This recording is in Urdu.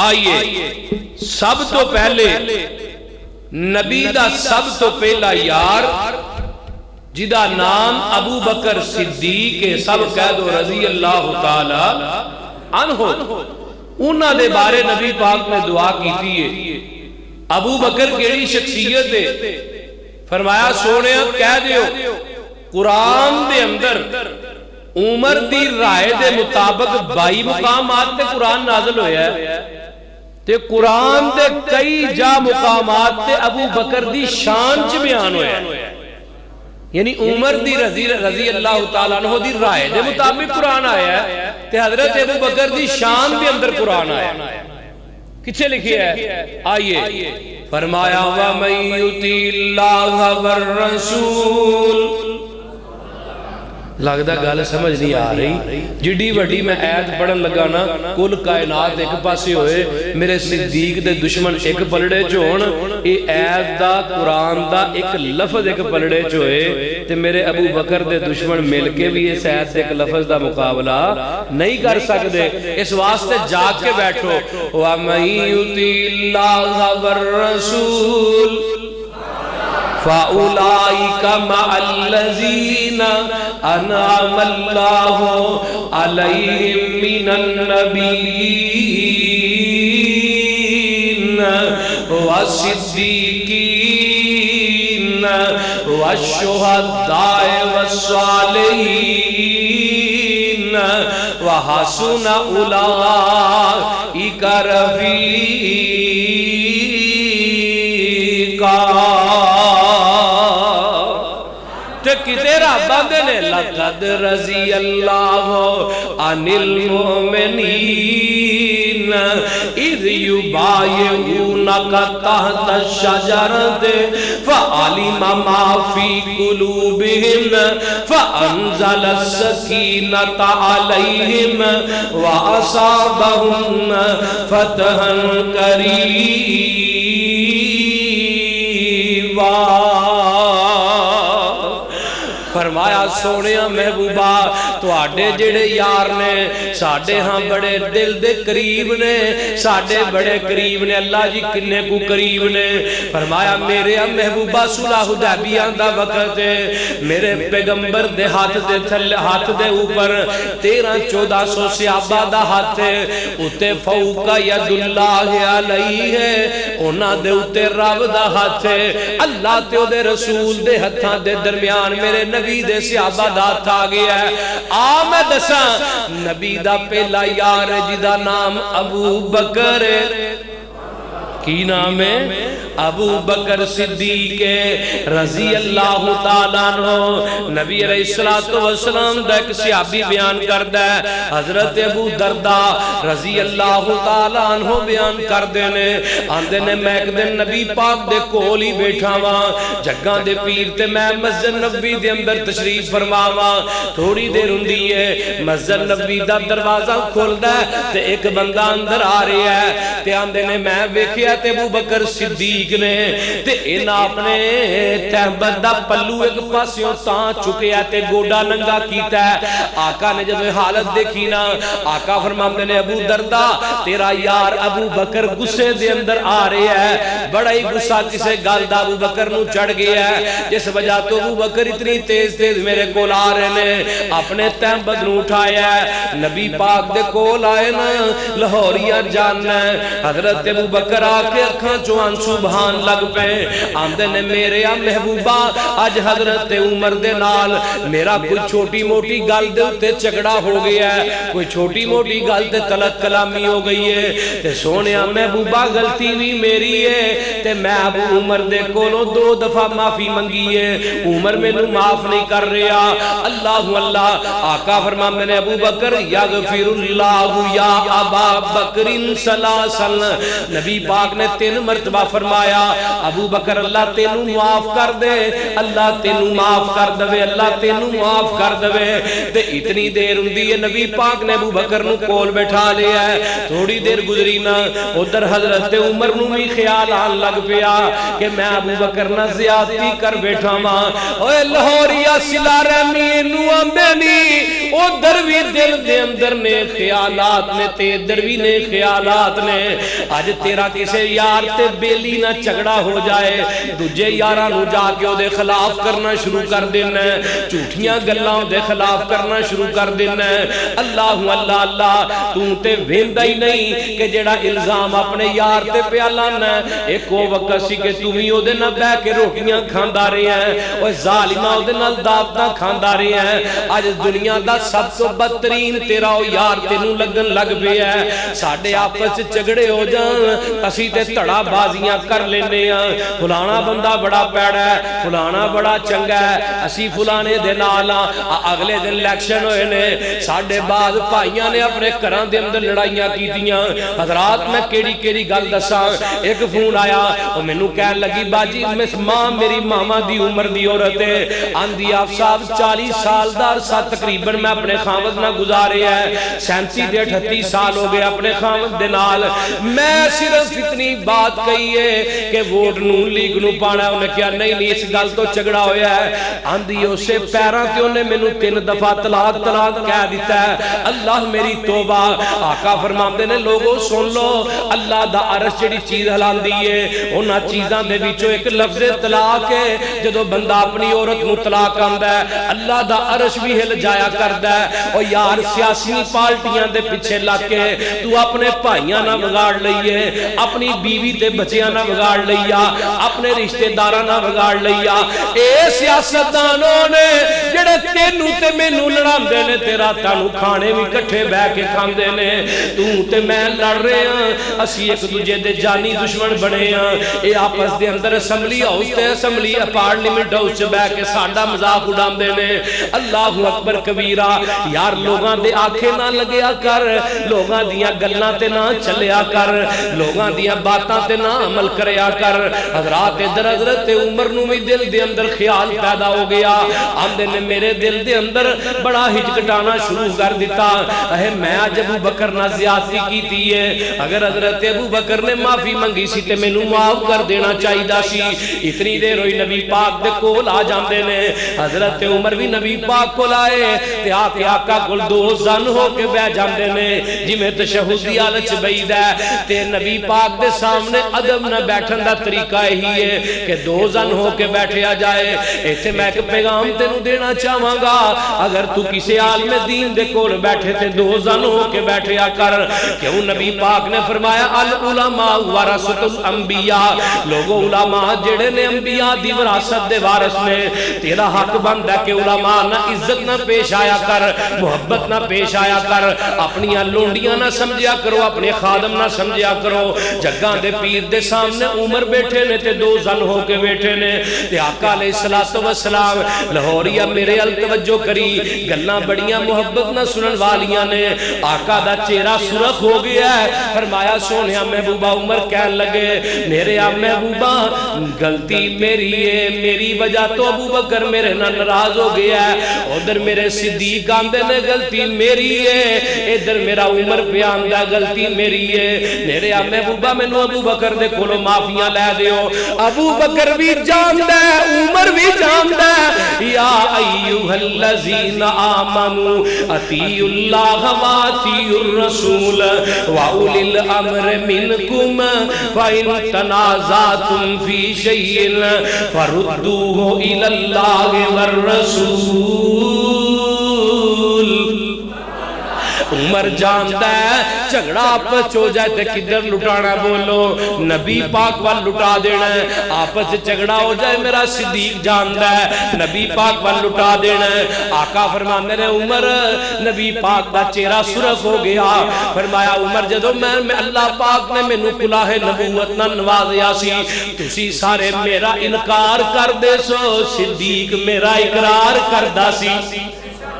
آئیے سب تو پہلے نبی دا سب تو پہلا یار جدا نام ابو بکر صدیق کے سب کہہ دو رضی اللہ تعالی عنہ، انہاں دے بارے نبی پاک نے دعا کی تھی۔ ابو بکر کیڑی شخصیت ہے؟ فرمایا سونے کہہ دیو قرآن دے اندر عمر دی رائے دے مطابق 22 مقامات تے قرآن نازل ہویا ہے تے قرآن دے کئی جا مقامات تے ابو بکر دی شان چ بیان ہویا ہے، یعنی عمر دی رضی اللہ تعالیٰ عنہ دی رائے دے مطابق قرآن آیا ہے تے حضرت ابو بکر دی شان دے اندر قرآن آیا ہے۔ کچھے لکھی ہے؟ آئیے فرمایا وَمَن يُطِعِ اللَّهَ وَالرَّسُولَ، لگدا گل سمجھ نہیں آ رہی، جڑی وڈی میں آیت پڑھن لگا نا کل کائنات ایک پاسے ہوئے، میرے صدیق دے دشمن ایک پلڑے چون، اے آیت دا قرآن دا ایک لفظ ایک پلڑے چوئے تے میرے ابو بکر دے دشمن مل کے بھی اس آیت ایک لفظ دا مقابلہ نہیں کر سکتے۔ اس واسطے جاگ کے بیٹھو وَمَن يُطِعِ اللَّهَ وَالرَّسُولَ فَأُولَئِكَ مَعَ الَّذِينَ أَنْعَمَ اللَّهُ عَلَيْهِمْ مِنَ النَّبِيِّينَ وَالصِّدِّيقِينَ وَالشُّهَدَاءِ وَالصَّالِحِينَ وَحَسُنَ أُولَئِكَ رَفِيقًا۔ کتے رب آندے نے لَقَدْ رَضِيَ اللَّهُ عَنِ الْمُؤْمِنِينَ إِذْ يُبَايِعُونَكَ تَحْتَ الشَّجَرَةِ فَعَلِمَ مَا فِي قُلُوبِهِمْ فَأَنزَلَ السَّكِينَةَ عَلَيْهِمْ وَأَصَابَهُمْ فَتْحًا قَرِيبًا۔ فرمایا سونیا محبوبہ تواڈے جڑے یار نے ساڈے ہاں بڑے دل دے قریب نے، ساڈے بڑے قریب نے، اللہ جی کنے کو قریب نے۔ فرمایا میرے محبوبہ صلح حدیبیہ دا وقت ہے، میرے پیغمبر دے ہاتھ دے تھلے ہاتھ دے اوپر 1300-1400 صحابہ دا ہاتھ ہے، اتے فوق ید اللہ علیہ ہے، انہاں دے اتے رب دا ہاتھ ہے، اللہ تے او دے رسول دے ہتھاں دے درمیان میرے نبی دے صحابہ دات آ گیا ہے۔ میں دساں نبی دا پہلا یار جدا نام ابو بکر، کی نام ہے؟ ابو بکر صدیق رضی اللہ تعالیٰ عنہ۔ نبی علیہ السلام دا ایک صحابی بیان کردہ ہے، حضرت ابو دردہ رضی اللہ تعالیٰ عنہ بیان کردے نے، آندے نے میں ایک دن نبی پاک دے کول ہی بیٹھا ہوا جگاں دے پیر تے میں مسجد نبوی دے اندر تشریف فرماوا، تھوڑی دیر ہوندی ہے مسجد نبوی دا دروازہ کھلدا ہے تے ایک بندہ اندر آ رہا ہے تے آندے نے میں ویکھیا تے ابو بکر صدیق نے تے انہاں اپنے تہبت دا پلو ایک پاسیوں تاں چکیا تے گوڑا ننگا کیتا ہے۔ آقا نے جب حالت دیکھی نا، آقا فرماندے نے ابو دردہ تیرا یار ابو بکر غصے دے اندر آ رہے ہے، بڑا ہی غصہ کسے گل دا ابو بکر نو چڑھ گیا ہے، جس وجہ تو ابو بکر اتنی تیز میرے کول آ رہے نے، اپنے تہبت نو اٹھایا ہے، نبی پاک دے کول آئے نا لاہوریہ جاننا ہے۔ حضرت ابو بکر آ کے اکھاں چوں آنسو بہان لگ پے، آندے نے میرے محبوبہ اج حضرت عمر دے نال میرا کوئی چھوٹی موٹی گل دے اتے جھگڑا ہو گیا ہے، کوئی چھوٹی موٹی گل تے طلب کلامی ہو گئی ہے تے سونیا محبوبہ غلطی بھی میری ہے تے میں ابو عمر دے کولوں 2 دفعہ معافی منگی ہے، عمر مینوں معاف نہیں کر رہا۔ اللہ اللہ آقا فرماندے نے ابو بکر یغفر اللہ یا ابا بکر سلاسل، نبی پاک نے 3 مرتبہ فرمایا فرمایا ابو بکر اللہ تینوں معاف کر دے، اللہ تینوں معاف کر دے، اللہ تینوں معاف کر دے۔ تے اتنی دیر ہوندی ہے نبی پاک نے ابو بکر نو کول بٹھا لیا ہے۔ تھوڑی دیر گزری نا ادھر حضرت عمر نو بھی خیال آن لگ پیا کہ میں ابو بکر نہ زیادتی کر بیٹھا ماں، اوے لاہوریا صلہ رحمی نو آندے ادھر بھی دل دے اندر نے خیالات نے تے ادھر بھی نے خیالات نے۔ اج تیرا کسے یار تے بیلی نہ جھگڑا ہو جائے، دوجے یاراں نو جا کے او دے خلاف کرنا شروع کر دینا، جھوٹیاں گلاں دے خلاف کرنا شروع کر دینا۔ اللہ اللہ اللہ تو تے ویندا ہی نہیں کہ جڑا الزام اپنے یار تے پیا لانا ہے، ایک او وقت سی کہ تو بھی او دے نال بیٹھ کے روٹیاں کھاندا رہے ہیں، اوے ظالما او دے نال دعوتاں کھاندا رہے ہیں۔ اج دنیا دا سب تو بدترین تیرا او یار تینوں لگن لگ پیا ہے۔ ساڈے آپس جھگڑے ہو جان اسی تے تڑا بازیاں کر لینے ہاں، فلانا بندہ بڑا پیڑا ہے، فلانا بڑا چنگا ہے، اسی فلانے دے نال اگلے دن الیکشن ہوئے نے، ساڈے بعد بھائیاں نے اپنے گھراں دے اندر لڑائیاں کیتیاں۔ حضرات میں کیڑی گل دساں، ایک فون آیا او مینوں کہن لگی باجی ماں میری ماما دی عمر دی عورت ہے، آندی آپ صاحب 40 سال دا عرصہ تقریباً میں اپنے خامد نہ گزارے ہے، 37 تے 38 سال ہو گئے اپنے خامد دے نال، میں صرف اتنی بات کہی ہے کہ ووٹ نون لیگ نو پانا ہے۔ انہیں کیا نہیں اس گل تو جھگڑا ہویا ہے، آندی اسے پیراں تے انہیں مینوں 3 دفعہ طلاق کہہ دیتا ہے۔ اللہ میری توبہ، آقا فرماندے نے لوگوں سن لو، اللہ دا عرش جڑی چیز ہلاندی ہے انہاں چیزاں دے وچوں ایک لفظ طلاق ہے۔ جدوں بندہ اپنی عورت نو طلاق آندا ہے اللہ دا عرش بھی ہل جایا کردا ہے۔ او یار سیاسی پارٹیاں دے پیچھے لگ کے تو اپنے بھائیاں نہ بگاڑ لئیے، اپنی بیوی تے بچیاں نہ بگاڑ لئیا، اپنے رشتہ داراں نہ بگاڑ لئیا۔ اے سیاستدانوں نے جڑے تینوں تے مینوں لڑاندے نے تے راتاں نو کھانے بھی کٹھے بیٹھ کے کھاندے نے، تو تے میں لڑ رہے ہاں، اسی ایک دوجے دے جانی دشمن بنے ہاں۔ اے آپس دے اندر اسمبلی ہاؤس تے اسمبلی پارلیمنٹ ہاؤس بیٹھ کے ساڈا مذاق اڑاندے نے۔ اللہ اکبر کبیرہ، یار لوگاں دے آنکھیں نہ لگیا کر، لوگاں دیاں گلاں تے نہ چلیا کر، لوگاں دیاں باتاں تے نہ عمل کریا کر۔ حضرات ادھر حضرت عمر نو بھی دل دے اندر خیال پیدا ہو گیا، آندے نے میرے دل دے اندر بڑا ہچکٹانا شروع کر دیتا، اے میں آج ابو بکر نہ زیادتی کیتی ہے، اگر حضرت ابو بکر نے معافی منگی سی تے مینوں معاف کر دینا چاہیدا سی۔ اتنی دیر ہوئی نبی پاک دے کول آ جاندے نے، حضرت عمر بھی نبی پاک کول آئے تے آکے آقا کول 2 زن ہو کے بیٹھ جاندے نے، جویں تشہد دی حالت بعید ہے تے نبی پاک دے سامنے ادب نہ بیٹھن دا طریقہ یہی ہے کہ 2 زن ہو کے بیٹھیا جائے۔ ایتھے میں ایک پیغام تینوں دینا چاہواں گا، اگر تو کسی عالم دین دے کول بیٹھے تے 2 زن ہو کے بیٹھیا کر، کیوں نبی پاک نے فرمایا العلماء ورثۃ الانبیاء، لوگوں علماء جڑے نے انبیاء دی وراثت دے وارث نے، تیرا حق بندا ہے کہ علماء نہ عزت نہ پیش آیا کر، محبت نہ پیش آیا کر، اپنی لونڈیاں نہ سمجھیا کرو، اپنے خادم نہ سمجھیا کرو۔ جگاں دے پیر دے سامنے عمر بیٹھے نے تے 2 زن ہو کے بیٹھے نے تے آقا علیہ السلام لاہوریا میرے ال توجہ کری، گلاں بڑیاں محبت نہ سنن والیاں نے، آقا دا چہرہ سرخ ہو گیا ہے، فرمایا سونیا محبوبہ عمر کہن لگے میرے محبوبہ غلطی میری ہے، میری وجہ تو ابو بکر میرے نہ ناراض ہو گیا ہے، ادھر میرے صدیق آندے نے غلطی میری ہے، ادھر میرا عمر پہ آندہ غلطی میری ہے، میرے محبوبہ میں نو ابو بکر دے کولو معافیاں لے دیو۔ ابو بکر بھی جاندہ ہے، عمر بھی جاندہ ہے، یا ایوہ الذین آمنوا اطیعوا اللہ واطیعوا الرسول وَأُولِي الْأَمْرِ مِنْكُمْ فَإِنْ تَنَازَعْتُمْ فِي شَيْءٍ فَرُدُّوهُ إِلَى اللَّهِ وَالرَّسُولِ۔ عمر جانتا ہے جھگڑا آپس ہو جائے تے کدھر لٹانا بولو، نبی پاک وال لٹا دینا ہے، آپس جھگڑا ہو جائے میرا صدیق جانتا ہے نبی پاک وال لٹا دینا ہے۔ آقا فرماندے نے عمر نبی پاک دا چہرہ سرخ ہو گیا، فرمایا عمر جدو میں اللہ پاک نے مینوں کلاہ نبوت نہ نوازیا سی، تسی سارے میرا انکار کر دے سو، صدیق میرا اقرار کردہ سی۔